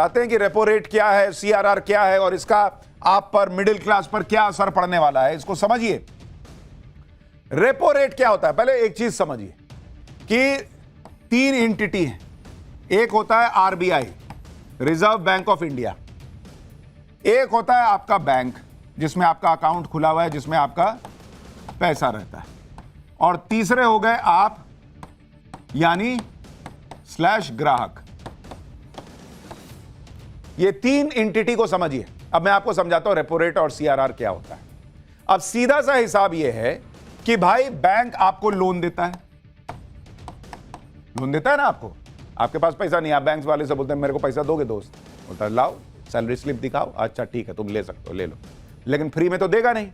चाहते हैं कि रेपो रेट क्या है, सीआरआर क्या है और इसका आप पर, मिडिल क्लास पर क्या असर पड़ने वाला है, इसको समझिए। रेपो रेट क्या होता है, पहले एक चीज समझिए कि तीन एंटिटी हैं। एक होता है RBI, reserve bank of India. एक होता है आपका बैंक जिसमें आपका अकाउंट खुला हुआ है, जिसमें आपका पैसा रहता है। और तीसरे हो गए आप, यानी स्लैश ग्राहक। ये तीन एंटिटी को समझिए। अब मैं आपको समझाता हूं रेपो रेट और सीआरआर क्या होता है। अब सीधा सा हिसाब यह है कि भाई बैंक आपको लोन देता है, लोन देता है ना आपको, आपके पास पैसा नहीं, आप बैंक वाले से बोलते हैं मेरे को पैसा दोगे दोस्त, बोलता है लाओ सैलरी स्लिप दिखाओ, अच्छा ठीक है तुम ले सकते हो ले लो, लेकिन फ्री में तो देगा नहीं,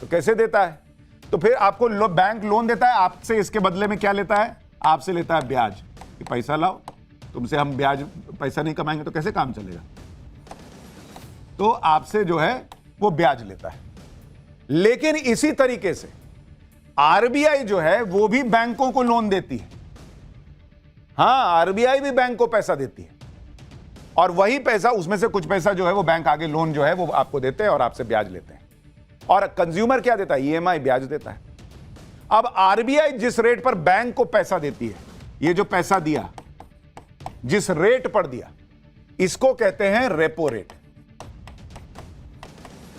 तो कैसे देता है? तो फिर आपको बैंक लोन देता है, आपसे इसके बदले में क्या लेता है? आपसे लेता है ब्याज, कि पैसा लाओ, तुमसे हम ब्याज पैसा नहीं कमाएंगे तो कैसे काम चलेगा, तो आपसे जो है वो ब्याज लेता है। लेकिन इसी तरीके से आरबीआई जो है वो भी बैंकों को लोन देती है। हां, आरबीआई भी बैंक को पैसा देती है और वही पैसा, उसमें से कुछ पैसा जो है वो बैंक आगे लोन जो है वो आपको देते हैं और आपसे ब्याज लेते हैं। और कंज्यूमर क्या देता है? ईएमआई, ब्याज देता है। अब आरबीआई जिस रेट पर बैंक को पैसा देती है, ये जो पैसा दिया, जिस रेट पर दिया, इसको कहते हैं रेपो रेट।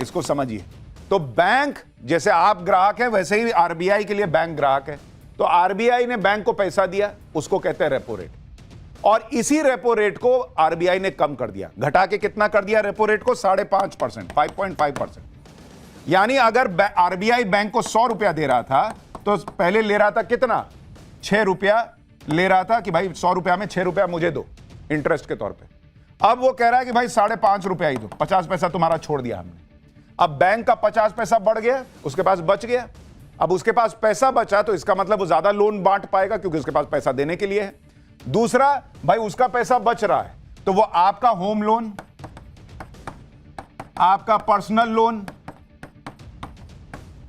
इसको समझिए। तो बैंक, जैसे आप ग्राहक हैं वैसे ही आरबीआई के लिए बैंक ग्राहक है। तो आरबीआई ने बैंक को पैसा दिया, उसको कहते हैं रेपो रेट। और इसी रेपो रेट को आरबीआई ने कम कर दिया, घटा के कितना कर दिया रेपो रेट को? 5.5%, 5.5%। यानी अगर आरबीआई बैंक को 100 रुपया दे रहा था तो पहले ले रहा था कितना? 6 रुपया ले रहा था कि भाई 100 रुपया में 6 रुपया मुझे दो इंटरेस्ट के तौर पे। अब वो कह रहा है कि भाई 5.5 रुपया ही दो, 50 पैसा तुम्हारा छोड़ दिया हमने। अब बैंक का 50 पैसा बढ़ गया, उसके पास बच गया। अब उसके पास पैसा बचा तो इसका मतलब वो ज्यादा लोन बांट पाएगा क्योंकि उसके पास पैसा देने के लिए है। दूसरा, भाई उसका पैसा बच रहा है तो वो आपका होम लोन, आपका पर्सनल लोन,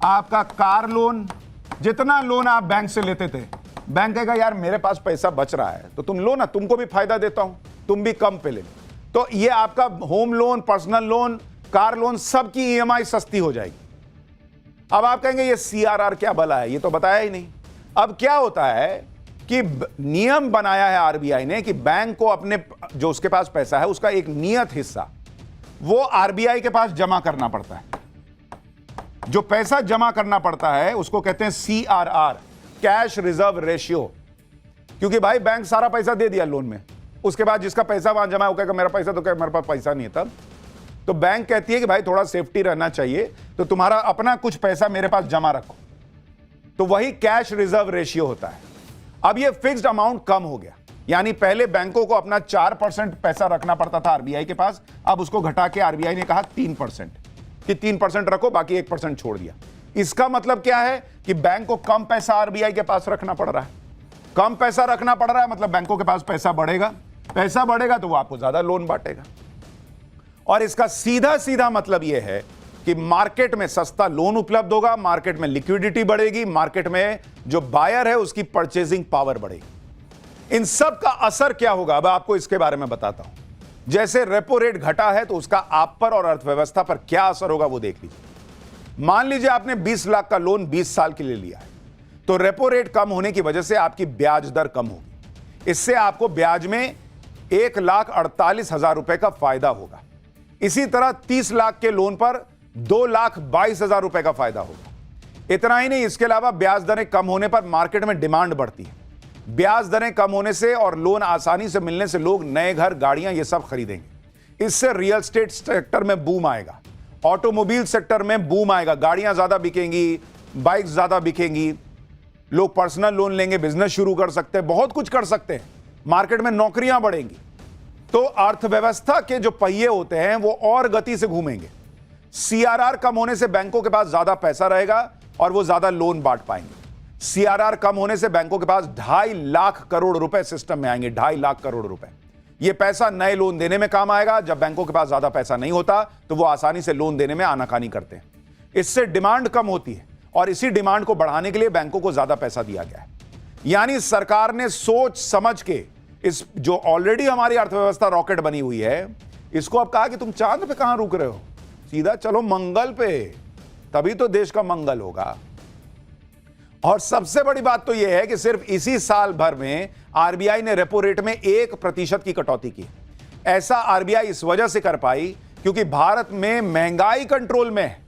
आपका कार लोन, जितना लोन आप बैंक से लेते थे, बैंक कहेगा यार मेरे पास पैसा बच रहा है तो तुम लो ना, तुमको भी फायदा देता हूं, तुम भी कम पे ले लो। तो ये आपका home loan, personal loan, car loan, सबकी ईएमआई सस्ती हो जाएगी। अब आप कहेंगे ये सीआरआर क्या भला है, ये तो बताया ही नहीं। अब क्या होता है कि नियम बनाया है आरबीआई ने कि बैंक को अपने जो उसके पास पैसा है उसका एक नियत हिस्सा वो आरबीआई के पास जमा करना पड़ता है। जो पैसा जमा करना पड़ता है उसको कहते हैं सीआरआर, कैश रिजर्व रेशियो। क्योंकि भाई बैंक सारा पैसा दे दिया लोन में, उसके बाद जिसका पैसा वहां जमा होगा मेरा पैसा, तो क्या मेरे पास पैसा नहीं है तब, तो बैंक कहती है कि भाई थोड़ा सेफ्टी रहना चाहिए तो तुम्हारा अपना कुछ पैसा मेरे पास जमा रखो, तो वही कैश रिजर्व रेशियो होता है। अब ये फिक्स्ड अमाउंट कम हो गया, यानी पहले बैंकों को अपना 4% पैसा रखना पड़ता था आरबीआई के पास, अब उसको घटा के आरबीआई ने कहा 3%, कि 3% रखो बाकी 1% छोड़ दिया। इसका मतलब क्या है कि बैंक को कम पैसा आरबीआई के पास रखना पड़ रहा है। कम पैसा रखना पड़ रहा है मतलब बैंकों के पास पैसा बढ़ेगा, पैसा बढ़ेगा तो वो आपको ज्यादा लोन बांटेगा। और इसका सीधा सीधा मतलब यह है कि मार्केट में सस्ता लोन उपलब्ध होगा, मार्केट में लिक्विडिटी बढ़ेगी, मार्केट में जो बायर है उसकी परचेजिंग पावर बढ़ेगी। इन सब का असर क्या होगा अब आपको इसके बारे में बताता हूं। जैसे रेपो रेट घटा है तो उसका आप पर और अर्थव्यवस्था पर क्या असर होगा वो देख लीजिए। मान लीजिए आपने 20 लाख का लोन 20 साल के लिए लिया है, तो रेपो रेट कम होने की वजह से आपकी ब्याज दर कम होगी। इससे आपको ब्याज में 1,48,000 रुपए का फायदा होगा। इसी तरह 30 लाख के लोन पर 2,22,000 रुपए का फायदा होगा। इतना ही नहीं, इसके अलावा ब्याज दरें कम होने पर मार्केट में डिमांड बढ़ती है। ब्याज दरें कम होने से और लोन आसानी से मिलने से लोग नए घर, गाड़ियां ये सब खरीदेंगे। इससे रियल एस्टेट सेक्टर में बूम आएगा, ऑटोमोबाइल सेक्टर में बूम आएगा, गाड़ियां ज्यादा बिकेंगी, बाइक ज्यादा बिकेंगी, लोग पर्सनल लोन लेंगे, बिजनेस शुरू कर सकते हैं, बहुत कुछ कर सकते हैं, मार्केट में नौकरियां बढ़ेंगी। तो अर्थव्यवस्था के जो पहिए होते हैं वो और गति से घूमेंगे। सीआरआर कम होने से बैंकों के पास ज्यादा पैसा रहेगा और वो ज्यादा लोन बांट पाएंगे। सीआरआर कम होने से बैंकों के पास 2.5 लाख करोड़ रुपए सिस्टम में आएंगे, 2.5 लाख करोड़ रुपए। ये पैसा नए लोन देने में काम आएगा। जब बैंकों के पास ज्यादा पैसा नहीं होता तो वो आसानी से लोन देने में आनाकानी करते हैं। इससे डिमांड कम होती है और इसी डिमांड को बढ़ाने के लिए बैंकों को ज्यादा पैसा दिया गया है। यानी सरकार ने सोच समझ के इस जो ऑलरेडी हमारी अर्थव्यवस्था रॉकेट बनी हुई है, इसको अब कहा कि तुम चांद पे कहां रुक रहे हो, सीधा चलो मंगल पे, तभी तो देश का मंगल होगा। और सबसे बड़ी बात तो यह है कि सिर्फ इसी साल भर में आरबीआई ने रेपो रेट में 1% की कटौती की। ऐसा आरबीआई इस वजह से कर पाई क्योंकि भारत में महंगाई कंट्रोल में है।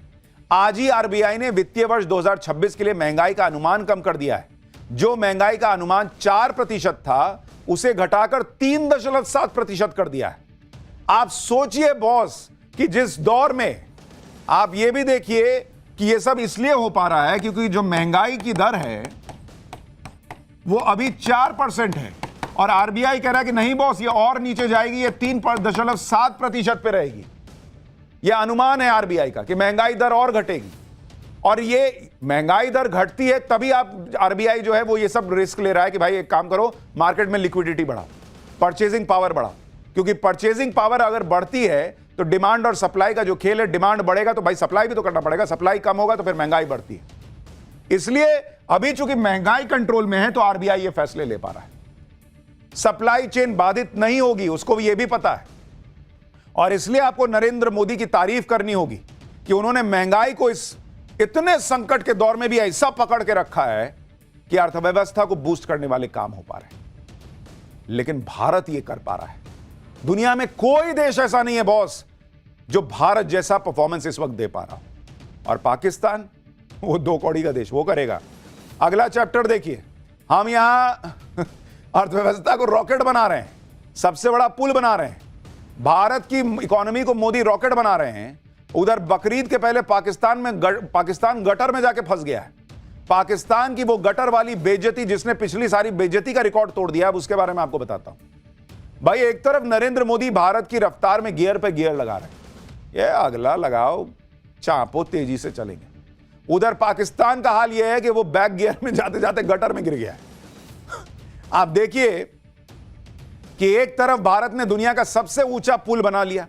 आज ही आरबीआई ने वित्तीय वर्ष 2026 के लिए महंगाई का अनुमान कम कर दिया है। जो महंगाई का अनुमान 4% था, उसे घटाकर 3.7% कर दिया है। आप सोचिए बॉस कि जिस दौर में, आप यह भी देखिए कि यह सब इसलिए हो पा रहा है क्योंकि जो महंगाई की दर है वो अभी 4% है और आरबीआई कह रहा है कि नहीं बॉस, ये और नीचे जाएगी, ये 3.7% पे रहेगी। यह अनुमान है आरबीआई का कि महंगाई दर और घटेगी। और ये महंगाई दर घटती है तभी आप आरबीआई जो है वो ये सब रिस्क ले रहा है कि भाई एक काम करो, मार्केट में लिक्विडिटी बढ़ाओ, परचेजिंग पावर बढ़ाओ, क्योंकि परचेजिंग पावर अगर बढ़ती है तो डिमांड और सप्लाई का जो खेल है, डिमांड बढ़ेगा तो भाई सप्लाई भी तो करना पड़ेगा, सप्लाई कम होगा तो फिर महंगाई बढ़ती है। इसलिए अभी चूंकि महंगाई कंट्रोल में है तो आरबीआई ये फैसले ले पा रहा है। सप्लाई चेन बाधित नहीं होगी, उसको भी ये भी पता है। और इसलिए आपको नरेंद्र मोदी की तारीफ करनी होगी कि उन्होंने महंगाई को इस इतने संकट के दौर में भी ऐसा पकड़ के रखा है कि अर्थव्यवस्था को बूस्ट करने वाले काम हो पा रहे हैं। लेकिन भारत ये कर पा रहा है। दुनिया में कोई देश ऐसा नहीं है बॉस जो भारत जैसा परफॉर्मेंस इस वक्त दे पा रहा हो। और पाकिस्तान, वो 2 कौड़ी का देश, वो करेगा। अगला चैप्टर देखिए, हम यहां अर्थव्यवस्था को रॉकेट बना रहे हैं, सबसे बड़ा पुल बना रहे हैं, भारत की इकोनॉमी को मोदी रॉकेट बना रहे हैं। उधर बकरीद के पहले पाकिस्तान गटर में जाके फंस गया है। पाकिस्तान की वो गटर वाली बेइज्जती जिसने पिछली सारी बेइज्जती का रिकॉर्ड तोड़ दिया, अब उसके बारे में आपको बताता हूं। भाई एक तरफ नरेंद्र मोदी भारत की रफ्तार में गियर पे गियर लगा रहे हैं, ये अगला लगाओ, चापो, तेजी से चलेंगे। उधर पाकिस्तान का हाल यह है कि वो बैक गियर में जाते जाते गटर में गिर गया है। आप देखिए कि एक तरफ भारत ने दुनिया का सबसे ऊंचा पुल बना लिया,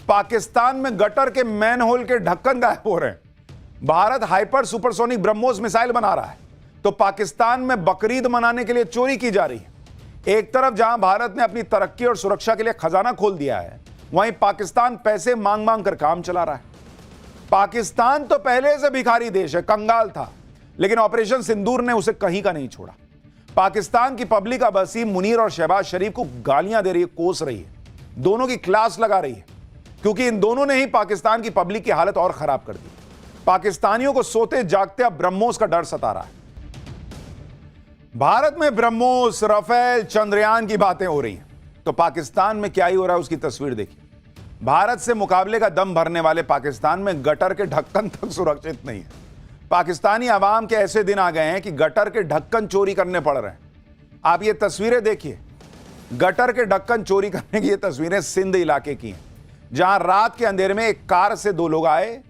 पाकिस्तान में गटर के मैनहोल के ढक्कन गायब हो रहे हैं। Bharat hyper supersonic BrahMos missile बना रहा है तो पाकिस्तान में बकरीद मनाने के लिए चोरी की जा रही है। एक तरफ जहां भारत ने अपनी तरक्की और सुरक्षा के लिए खजाना खोल दिया है, वहीं पाकिस्तान पैसे मांग मांग कर काम चला रहा है। पाकिस्तान तो पहले से भिखारी देश है, कंगाल था, लेकिन ऑपरेशन सिंदूर ने उसे कहीं का नहीं छोड़ा। पाकिस्तान की पब्लिक अब वसीम मुनीर और शहबाज शरीफ को गालियां दे रही है, कोस रही है, दोनों की क्लास लगा रही है, क्योंकि इन दोनों ने ही पाकिस्तान की पब्लिक की हालत और खराब कर दी। पाकिस्तानियों को सोते जागते अब ब्रह्मोस का डर सता रहा है। भारत में ब्रह्मोस, राफेल, चंद्रयान की बातें हो रही हैं, तो पाकिस्तान में क्या ही हो रहा है उसकी तस्वीर देखिए। भारत से मुकाबले का दम भरने वाले पाकिस्तान में गटर के ढक्कन तक सुरक्षित नहीं है। पाकिस्तानी आवाम के ऐसे दिन आ गए हैं कि गटर के ढक्कन चोरी करने पड़ रहे हैं। आप ये तस्वीरें देखिए, गटर के ढक्कन चोरी करने की ये तस्वीरें सिंध इलाके की हैं, जहां रात के अंधेरे में एक कार से 2 लोग आए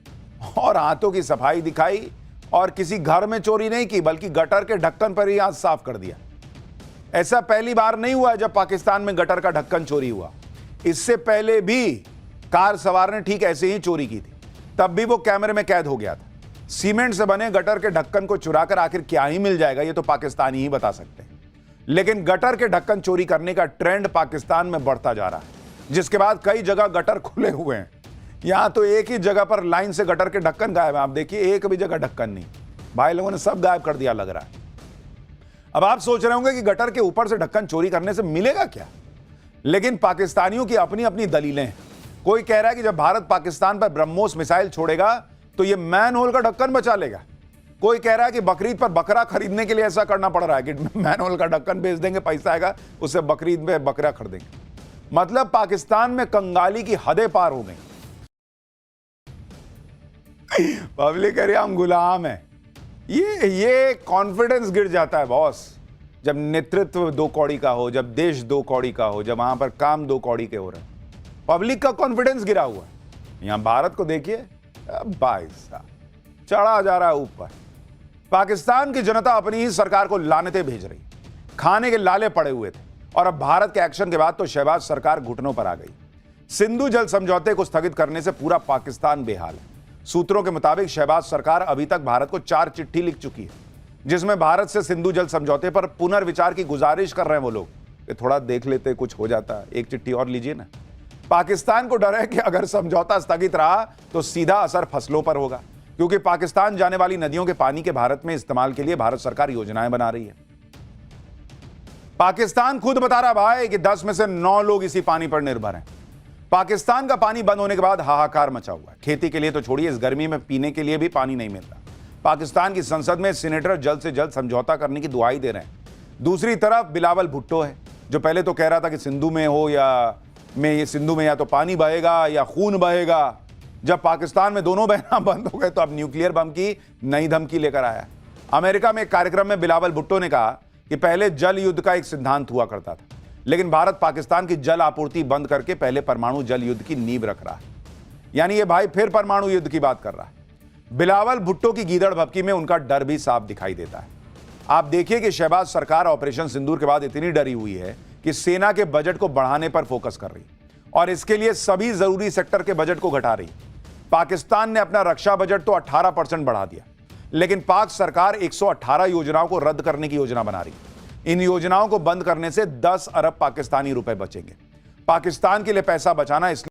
और हाथों की सफाई दिखाई, और किसी घर में चोरी नहीं की बल्कि गटर के ढक्कन पर ही हाथ साफ कर दिया। ऐसा पहली बार नहीं हुआ है जब पाकिस्तान में गटर का ढक्कन चोरी हुआ। इससे पहले भी कार सवार ने ठीक ऐसे ही चोरी की थी, तब भी वो कैमरे में कैद हो गया था। सीमेंट से बने गटर के ढक्कन को चुराकर आखिर क्या ही मिल जाएगा, ये तो पाकिस्तानी ही बता सकते हैं। लेकिन गटर के ढक्कन चोरी करने का ट्रेंड पाकिस्तान में बढ़ता जा रहा है, जिसके बाद कई जगह गटर खुले हुए हैं। यहां तो एक ही जगह पर लाइन से गटर के ढक्कन गायब है। आप देखिए, एक भी जगह ढक्कन नहीं, भाई लोगों ने सब गायब कर दिया लग रहा है। अब आप सोच रहे होंगे कि गटर के ऊपर से ढक्कन चोरी करने से मिलेगा क्या, लेकिन पाकिस्तानियों की अपनी अपनी दलीलें हैं। कोई कह रहा है कि जब भारत पाकिस्तान पर ब्रह्मोस मिसाइल छोड़ेगा तो यह मैन होल का ढक्कन बचा लेगा। कोई कह रहा है कि बकरीद पर बकरा खरीदने के लिए ऐसा करना पड़ रहा है कि मैन होल का ढक्कन बेच देंगे, पैसा आएगा, उससे बकरीद में बकरा खरीदेंगे। मतलब पाकिस्तान में कंगाली की हदें पार हो गई। पब्लिक कह रही हम गुलाम हैं। ये कॉन्फिडेंस गिर जाता है बॉस, जब नेतृत्व 2 कौड़ी का हो, जब देश 2 कौड़ी का हो, जब वहां पर काम 2 कौड़ी के हो रहे हैं, पब्लिक का कॉन्फिडेंस गिरा हुआ है। यहां भारत को देखिए, भाई साहब चढ़ा जा रहा है ऊपर। पाकिस्तान की जनता अपनी ही सरकार को लानतें भेज रही, खाने के लाले पड़े हुए थे, और अब भारत के एक्शन के बाद तो शहबाज सरकार घुटनों पर आ गई। सिंधु जल समझौते को स्थगित करने से पूरा पाकिस्तान बेहाल है। सूत्रों के मुताबिक शहबाज सरकार अभी तक भारत को 4 चिट्ठी लिख चुकी है, जिसमें भारत से सिंधु जल समझौते पर पुनर्विचार की गुजारिश कर रहे हैं वो लोग। कि थोड़ा देख लेते, कुछ हो जाता, एक चिट्ठी और लीजिए ना। पाकिस्तान को डर है कि अगर समझौता स्थगित रहा तो सीधा असर फसलों पर होगा, क्योंकि पाकिस्तान जाने वाली नदियों के पानी के भारत में इस्तेमाल के लिए भारत सरकार योजनाएं बना रही है। पाकिस्तान खुद बता रहा भाई कि 10 में से 9 लोग इसी पानी पर निर्भर हैं। पाकिस्तान का पानी बंद होने के बाद हाहाकार मचा हुआ है। खेती के लिए तो छोड़िए, इस गर्मी में पीने के लिए भी पानी नहीं मिल रहा। पाकिस्तान की संसद में सीनेटर जल्द से जल्द समझौता करने की दुआई दे रहे हैं। दूसरी तरफ बिलावल भुट्टो है, जो पहले तो कह रहा था कि सिंधु में या तो पानी बहेगा या खून बहेगा। जब पाकिस्तान में दोनों बहना बंद हो गए तो अब न्यूक्लियर बम की नई धमकी लेकर आया। अमेरिका में एक कार्यक्रम में बिलावल भुट्टो ने कहा कि पहले जल युद्ध का एक सिद्धांत हुआ करता था, लेकिन भारत पाकिस्तान की जल आपूर्ति बंद करके पहले परमाणु जल युद्ध की नींव रख रहा है। यानी ये भाई फिर परमाणु युद्ध की बात कर रहा है। बिलावल भुट्टो की गीदड़ भभकी में उनका डर भी साफ दिखाई देता है। आप देखिए कि शहबाज सरकार ऑपरेशन सिंदूर के बाद इतनी डरी हुई है कि सेना के बजट को बढ़ाने पर फोकस कर रही और इसके लिए सभी जरूरी सेक्टर के बजट को घटा रही। पाकिस्तान ने अपना रक्षा बजट तो 18% बढ़ा दिया, लेकिन पाक सरकार 118 योजनाओं को रद्द करने की योजना बना रही। इन योजनाओं को बंद करने से 10 अरब पाकिस्तानी रुपए बचेंगे। पाकिस्तान के लिए पैसा बचाना इसलिए